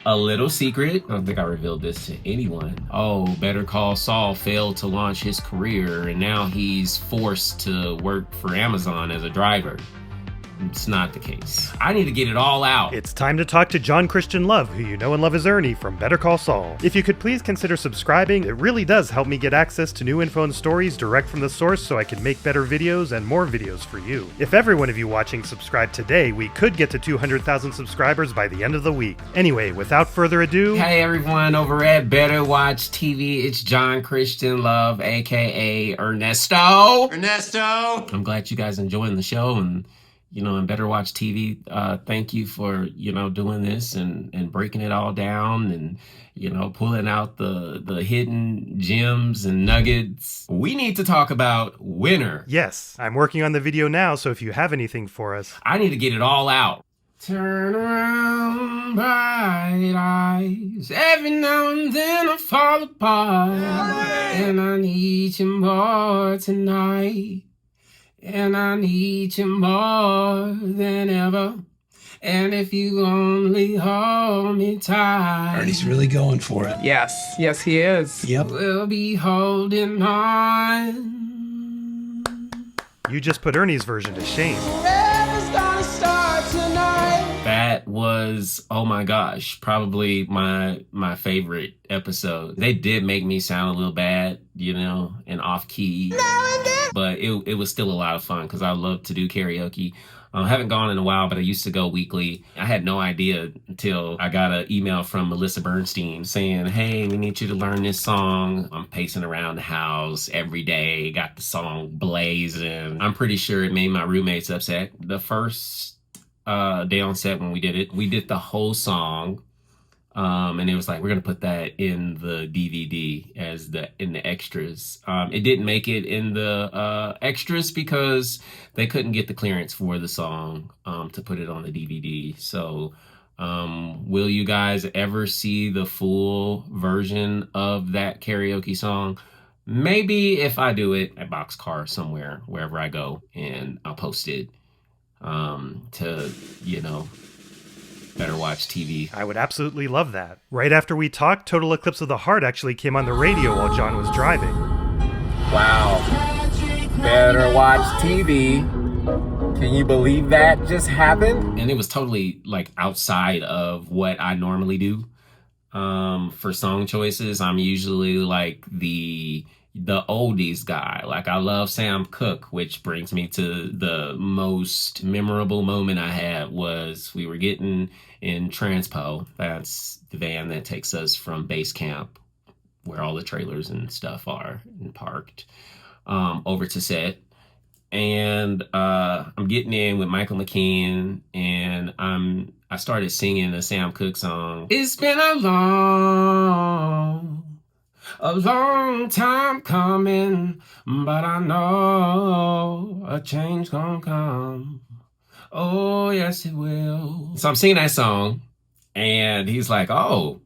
A little secret, I don't think I revealed this to anyone. Oh, Better Call Saul failed to launch his career and now he's forced to work for Amazon as a driver. It's not the case. I need to get it all out. It's time to talk to John Christian Love, who you know and love as Ernie from Better Call Saul. If you could please consider subscribing, it really does help me get access to new info and stories direct from the source so I can make better videos and more videos for you. If every one of you watching subscribe today, we could get to 200,000 subscribers by the end of the week. Anyway, without further ado... Hey everyone over at Better Watch TV, it's John Christian Love, aka Ernesto. I'm glad you guys enjoying the show and and Better Watch TV, thank you for, doing this and breaking it all down and, pulling out the hidden gems and nuggets. We need to talk about Winner. Yes, I'm working on the video now, so if you have anything for us. I need to get it all out. Turn around, bright eyes. Every now and then I fall apart. And I need you more tonight. And I need you more than ever. And if you only hold me tight. Ernie's really going for it. Yes, he is. Yep. We'll be holding on. You just put Ernie's version to shame. Gonna start tonight. That was, oh my gosh, probably my favorite episode. They did make me sound a little bad, and off key. But it was still a lot of fun because I love to do karaoke. I haven't gone in a while, but I used to go weekly. I had no idea until I got an email from Melissa Bernstein saying, hey, we need you to learn this song. I'm pacing around the house every day, got the song blazing. I'm pretty sure it made my roommates upset. The first day on set when we did the whole song. And it was like, we're going to put that in the DVD as in the extras. It didn't make it in the extras because they couldn't get the clearance for the song to put it on the DVD. So will you guys ever see the full version of that karaoke song? Maybe if I do it at Boxcar somewhere, wherever I go, and I'll post it to, Better Watch TV. I would absolutely love that. Right after we talked, Total Eclipse of the Heart actually came on the radio while John was driving. Wow. Better Watch TV. Can you believe that just happened? And it was totally outside of what I normally do. For song choices, I'm usually the oldies guy. I love Sam Cooke, which brings me to the most memorable moment I had was we were getting in Transpo. That's the van that takes us from base camp, where all the trailers and stuff are and parked, over to set. And I'm getting in with Michael McKean, and I started singing a Sam Cooke song. It's been a long time coming, but I know a change gonna come. Oh, yes, it will. So I'm singing that song, and he's like, oh,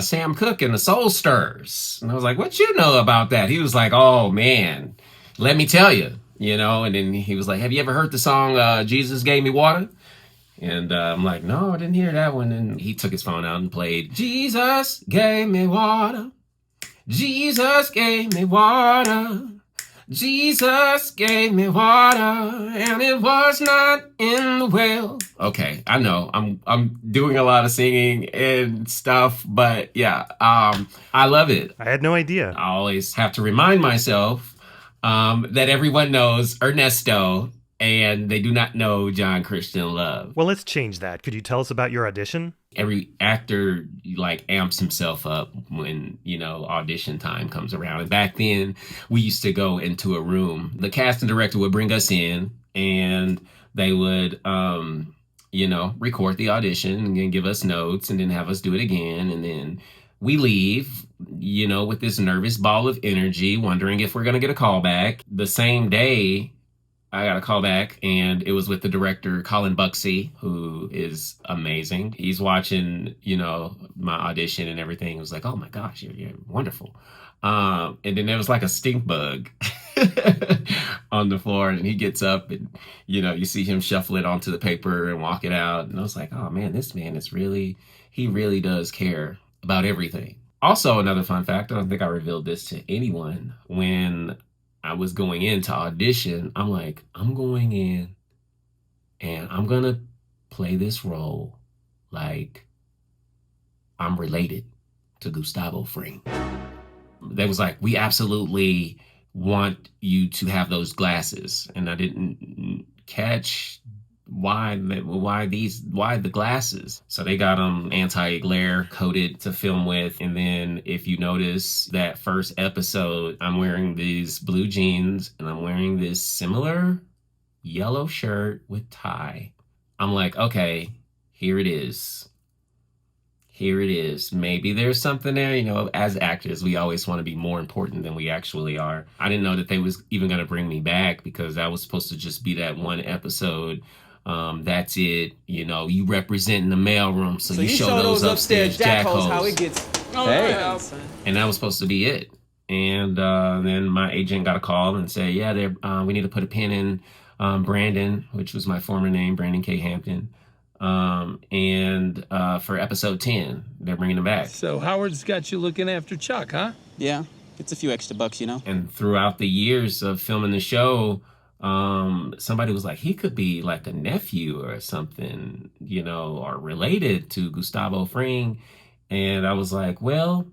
Sam Cooke and the Soul Stirrers. And I was like, what you know about that? He was like, oh, man, let me tell you, And then he was like, have you ever heard the song Jesus Gave Me Water? And I'm like, no, I didn't hear that one. And he took his phone out and played, Jesus gave me water. Jesus gave me water. Jesus gave me water, and it was not in the well. Okay, I know I'm doing a lot of singing and stuff, but yeah, I love it. I had no idea. I always have to remind myself that everyone knows Ernesto, and they do not know John Christian Love. Well, let's change that. Could you tell us about your audition? Every actor amps himself up when, audition time comes around. And back then we used to go into a room. The casting director would bring us in and they would, record the audition and give us notes and then have us do it again. And then we leave, with this nervous ball of energy, wondering if we're going to get a call back. The same day, I got a call back, and it was with the director, Colin Buxey, who is amazing. He's watching, my audition and everything. He was like, oh my gosh, you're wonderful. And then there was a stink bug on the floor, and he gets up and, you see him shuffle it onto the paper and walk it out. And I was like, oh man, this man is really he really does care about everything. Also, another fun fact, I don't think I revealed this to anyone. When I was going into audition, I'm like, I'm going in and I'm going to play this role like I'm related to Gustavo Fring. They was like, we absolutely want you to have those glasses. And I didn't catch why the glasses. So they got them anti-glare coated to film with. And then if you notice that first episode, I'm wearing these blue jeans and I'm wearing this similar yellow shirt with tie. I'm like, okay, here it is. Here it is. Maybe there's something there. You know, as actors, we always want to be more important than we actually are. I didn't know that they was even going to bring me back, because that was supposed to just be that one episode. That's it. You know, you representing the mailroom, so you show those upstairs jackholes how it gets. Hey. And that was supposed to be it. And then my agent got a call and said, yeah, we need to put a pin in Brandon, which was my former name, Brandon K. Hampton. And for episode 10, they're bringing him back. So Howard's got you looking after Chuck, huh? Yeah, it's a few extra bucks, you know. And throughout the years of filming the show, somebody was like, he could be like a nephew or something, you know, or related to Gustavo Fring. And I was like, well,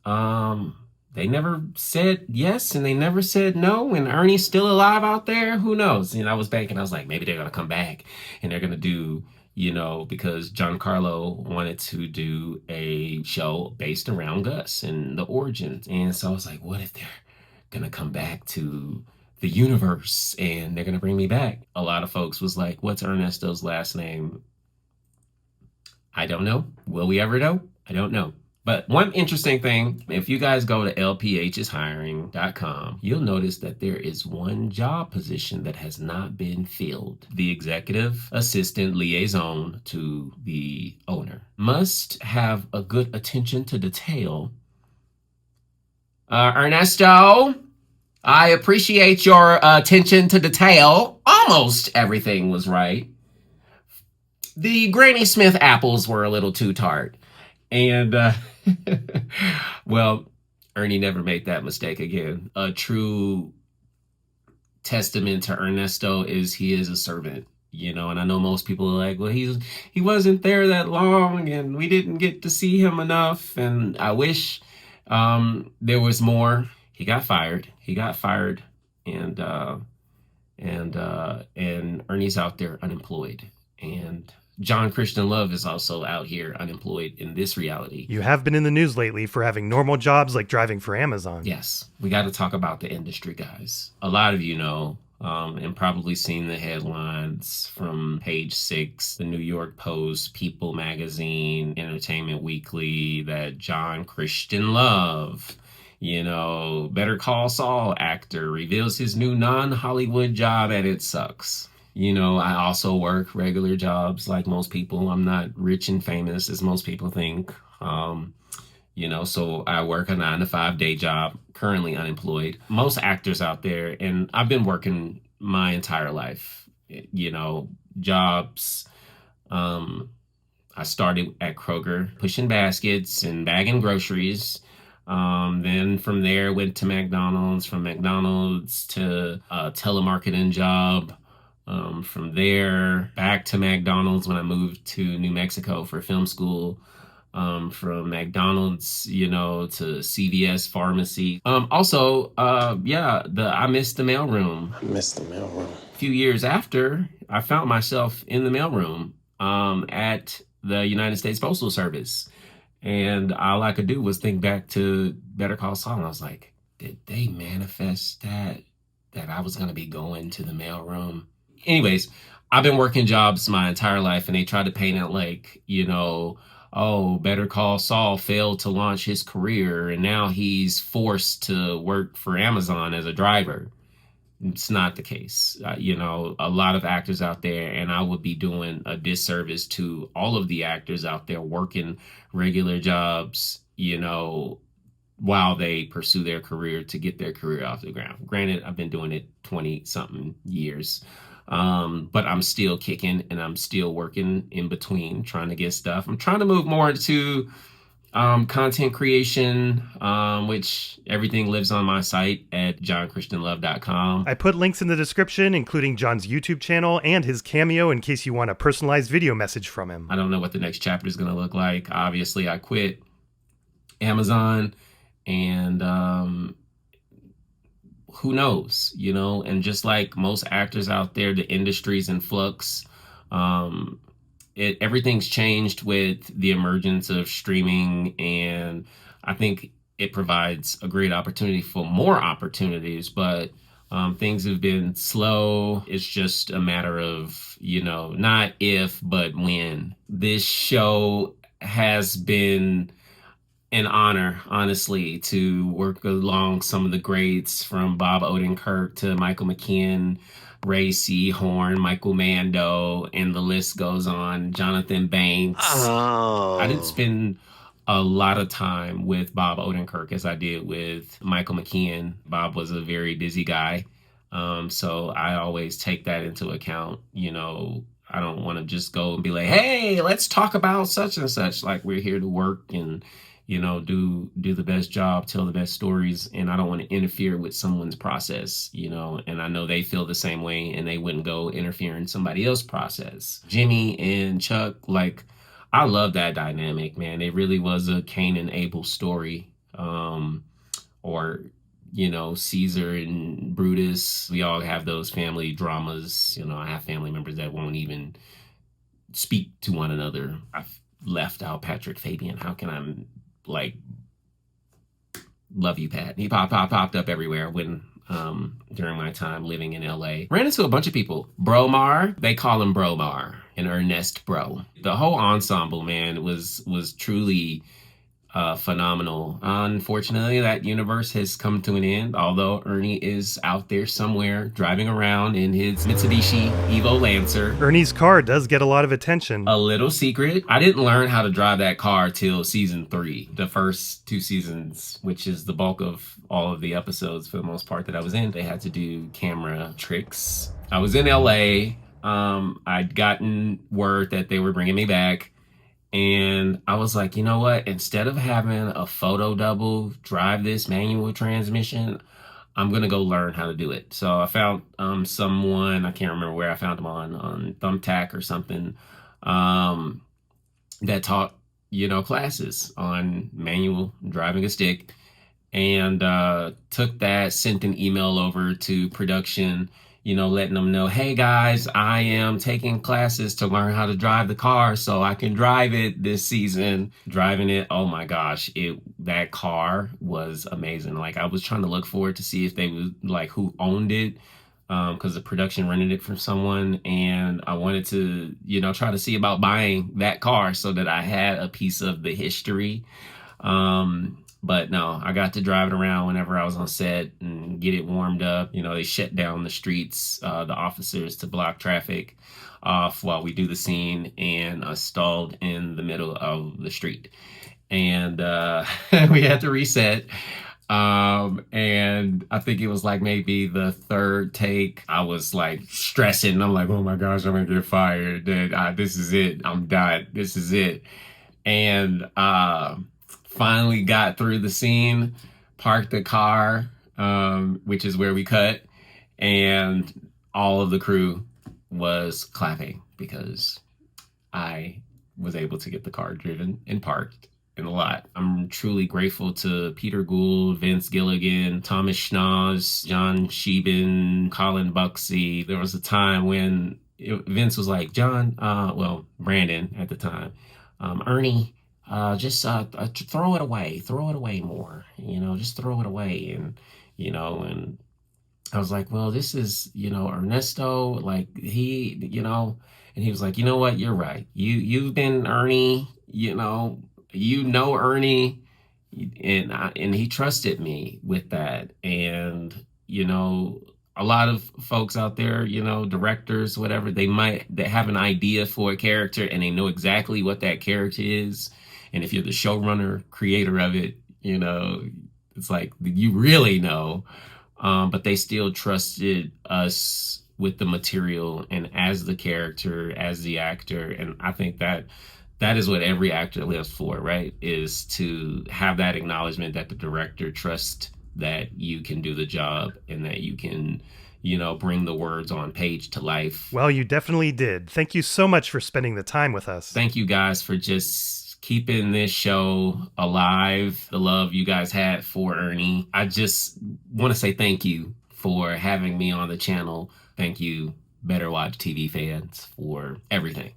they never said yes and they never said no. And Ernie's still alive out there. Who knows? And I was banking. I was like, maybe they're going to come back and they're going to do, you know, because Giancarlo wanted to do a show based around Gus and the origins. And so I was like, what if they're going to come back to the universe and they're going to bring me back? A lot of folks was like, what's Ernesto's last name? I don't know. Will we ever know? I don't know. But one interesting thing, if you guys go to lphshiring.com, you'll notice that there is one job position that has not been filled. The executive assistant liaison to the owner must have a good attention to detail. Ernesto, I appreciate your attention to detail. Almost everything was right. The Granny Smith apples were a little too tart. And, well, Ernie never made that mistake again. A true testament to Ernesto is he is a servant, you know, and I know most people are like, well, he wasn't there that long and we didn't get to see him enough. And I wish there was more. He got fired. And Ernie's out there unemployed. And John Christian Love is also out here unemployed in this reality. You have been in the news lately for having normal jobs like driving for Amazon. Yes, we got to talk about the industry, guys. A lot of you know, and probably seen the headlines from Page 6, the New York Post, People Magazine, Entertainment Weekly, that John Christian Love, you know, Better Call Saul actor, reveals his new non-Hollywood job and it sucks. You know, I also work regular jobs like most people. I'm not rich and famous as most people think. You know, so I work a 9-to-5 day job, currently unemployed. Most actors out there, and I've been working my entire life, you know, jobs. I started at Kroger pushing baskets and bagging groceries. Then from there went to McDonald's, from McDonald's to a telemarketing job. From there back to McDonald's when I moved to New Mexico for film school. From McDonald's, you know, to CVS pharmacy. I missed the mailroom. A few years after, I found myself in the mailroom at the United States Postal Service. And all I could do was think back to Better Call Saul. And I was like, did they manifest that I was going to be going to the mailroom? Anyways, I've been working jobs my entire life, and they tried to paint it like, you know, oh, Better Call Saul failed to launch his career, and now he's forced to work for Amazon as a driver. It's not the case. You know, a lot of actors out there, and I would be doing a disservice to all of the actors out there working regular jobs, you know, while they pursue their career to get their career off the ground. Granted, I've been doing it 20-something years. But I'm still kicking and I'm still working in between trying to get stuff. I'm trying to move more into content creation, which everything lives on my site at johnchristianlove.com. I put links in the description, including John's YouTube channel and his Cameo in case you want a personalized video message from him. I don't know what the next chapter is going to look like. Obviously, I quit Amazon, and who knows, you know? And just like most actors out there, the industry's in flux. Everything's changed with the emergence of streaming, and I think it provides a great opportunity for more opportunities, but things have been slow. It's just a matter of, you know, not if, but when. This show has been an honor, honestly, to work along some of the greats from Bob Odenkirk to Michael McKean, Rhea Seehorn, Michael Mando, and the list goes on. Jonathan Banks. Oh. I didn't spend a lot of time with Bob Odenkirk as I did with Michael McKean. Bob was a very busy guy, so I always take that into account. You know, I don't want to just go and be like, hey, let's talk about such and such. Like, we're here to work and, you know, do the best job, tell the best stories, and I don't want to interfere with someone's process, you know, and I know they feel the same way and they wouldn't go interfere in somebody else's process. Jimmy and Chuck, like, I love that dynamic, man. It really was a Cain and Abel story, or, you know, Caesar and Brutus. We all have those family dramas. You know, I have family members that won't even speak to one another. I've left out Patrick Fabian. How can I, like, love you, Pat? He popped up everywhere when during my time living in LA. Ran into a bunch of people. Bromar, they call him Bromar, and Ernest Bro. The whole ensemble, man, was truly phenomenal. Unfortunately, that universe has come to an end, although Ernie is out there somewhere driving around in his Mitsubishi Evo Lancer. Ernie's car does get a lot of attention. A little secret, I didn't learn how to drive that car till season 3. The first 2 seasons, which is the bulk of all of the episodes for the most part that I was in, they had to do camera tricks. I was in LA. I'd gotten word that they were bringing me back. And I was like, you know what? Instead of having a photo double drive this manual transmission, I'm going to go learn how to do it. So I found someone, I can't remember where I found him on Thumbtack or something, that taught, you know, classes on manual driving a stick, and took that, sent an email over to production, you know, letting them know, hey guys, I am taking classes to learn how to drive the car so I can drive it this season. Driving it, oh my gosh, that car was amazing. Like, I was trying to look for it to see if they would, like, who owned it, because the production rented it from someone, and I wanted to, you know, try to see about buying that car so that I had a piece of the history. But no, I got to drive it around whenever I was on set and get it warmed up. You know, they shut down the streets, the officers, to block traffic off while we do the scene, and I stalled in the middle of the street. And we had to reset. And I think it was like maybe the 3rd take. I was like stressing. I'm like, oh my gosh, I'm gonna get fired. This is it. I'm done. This is it. And finally got through the scene, parked the car, which is where we cut, and all of the crew was clapping because I was able to get the car driven and parked in the lot. I'm truly grateful to Peter Gould, Vince Gilligan, Thomas Schnoz, John Sheben, Colin Buxey. There was a time when Vince was like, Brandon at the time, Ernie, just throw it away more, you know, just throw it away. And, you know, and I was like, well, this is, you know, Ernesto, like, he, you know, and he was like, you know what, you're right. You've been Ernie, you know Ernie, and he trusted me with that. And, you know, a lot of folks out there, you know, directors, whatever, they have an idea for a character and they know exactly what that character is. And if you're the showrunner, creator of it, you know, it's like you really know. But they still trusted us with the material and as the character, as the actor. And I think that is what every actor lives for, right? Is to have that acknowledgement that the director trusts that you can do the job and that you can, bring the words on page to life. Well, you definitely did. Thank you so much for spending the time with us. Thank you guys for just keeping this show alive, the love you guys had for Ernie. I just want to say thank you for having me on the channel. Thank you, Better Watch TV fans, for everything.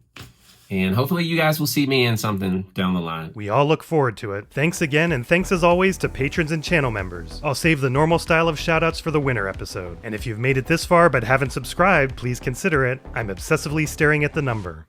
And hopefully you guys will see me in something down the line. We all look forward to it. Thanks again, and thanks as always to patrons and channel members. I'll save the normal style of shoutouts for the winter episode. And if you've made it this far but haven't subscribed, please consider it. I'm obsessively staring at the number.